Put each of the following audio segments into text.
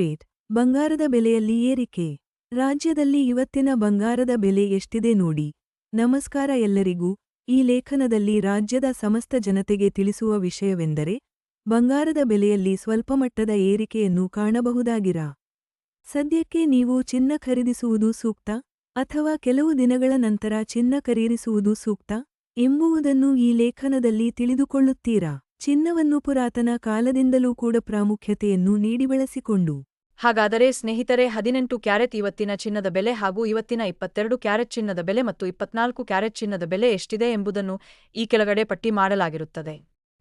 Rate ಬಂಗಾರದ ಬೆಲೆಯಲ್ಲಿ ಏರಿಕೆ. ರಾಜ್ಯದಲ್ಲಿ ಇವತ್ತಿನ ಬಂಗಾರದ ಬೆಲೆ ಎಷ್ಟಿದೆ ನೋಡಿ. ನಮಸ್ಕಾರ ಎಲ್ಲರಿಗೂ. ಈ ಲೇಖನದಲ್ಲಿ ರಾಜ್ಯದ ಸಮಸ್ತ ಜನತೆಗೆ ತಿಳಿಸುವ ವಿಷಯವೆಂದರೆ ಬಂಗಾರದ ಬೆಲೆಯಲ್ಲಿ ಸ್ವಲ್ಪಮಟ್ಟದ ಏರಿಕೆಯನ್ನು ಕಾಣಬಹುದಾಗಿರಾ. ಸದ್ಯಕ್ಕೆ ನೀವು ಚಿನ್ನ ಖರೀದಿಸುವುದು ಸೂಕ್ತ ಅಥವಾ ಕೆಲವು ದಿನಗಳ ನಂತರ ಚಿನ್ನ ಖರೀದಿಸುವುದು ಸೂಕ್ತ ಎಂಬುದನ್ನು ಈ ಲೇಖನದಲ್ಲಿ ತಿಳಿದುಕೊಳ್ಳುತ್ತೀರಾ. ಚಿನ್ನವನ್ನು ಪುರಾತನ ಕಾಲದಿಂದಲೂ ಕೂಡ ಪ್ರಾಮುಖ್ಯತೆಯನ್ನು ನೀಡಿ ಬಳಸಿಕೊಂಡು. ಹಾಗಾದರೆ ಸ್ನೇಹಿತರೆ, 18 ಕ್ಯಾರೆಟ್ ಇವತ್ತಿನ ಚಿನ್ನದ ಬೆಲೆ ಹಾಗೂ ಇವತ್ತಿನ 22 ಕ್ಯಾರೆಟ್ ಚಿನ್ನದ ಬೆಲೆ ಮತ್ತು 24 ಕ್ಯಾರೆಟ್ ಚಿನ್ನದ ಬೆಲೆ ಎಷ್ಟಿದೆ ಎಂಬುದನ್ನು ಈ ಕೆಳಗಡೆ ಪಟ್ಟಿ ಮಾಡಲಾಗಿರುತ್ತದೆ.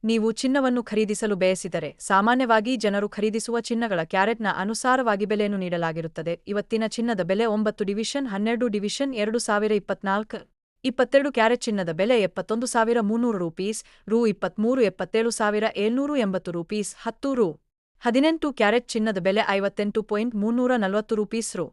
ನೀವು ಚಿನ್ನವನ್ನು ಖರೀದಿಸಲು ಬಯಸಿದರೆ ಸಾಮಾನ್ಯವಾಗಿ ಜನರು ಖರೀದಿಸುವ ಚಿನ್ನಗಳ ಕ್ಯಾರೆಟ್ನ ಅನುಸಾರವಾಗಿ ಬೆಲೆಯನ್ನು ನೀಡಲಾಗಿರುತ್ತದೆ. ಇವತ್ತಿನ ಚಿನ್ನದ ಬೆಲೆ 9/12/2024 22 ಕ್ಯಾರೆಟ್ ಚಿನ್ನದ ಬೆಲೆ 71,300 ರೂಪೀಸ್, ರೂ. 23 77,780 ರೂಪೀಸ್, 10 ರೂ. 18 ಕ್ಯಾರೆಟ್ ಚಿನ್ನದ ಬೆಲೆ 58.340 ರೂಪೀಸ್, ರೂ.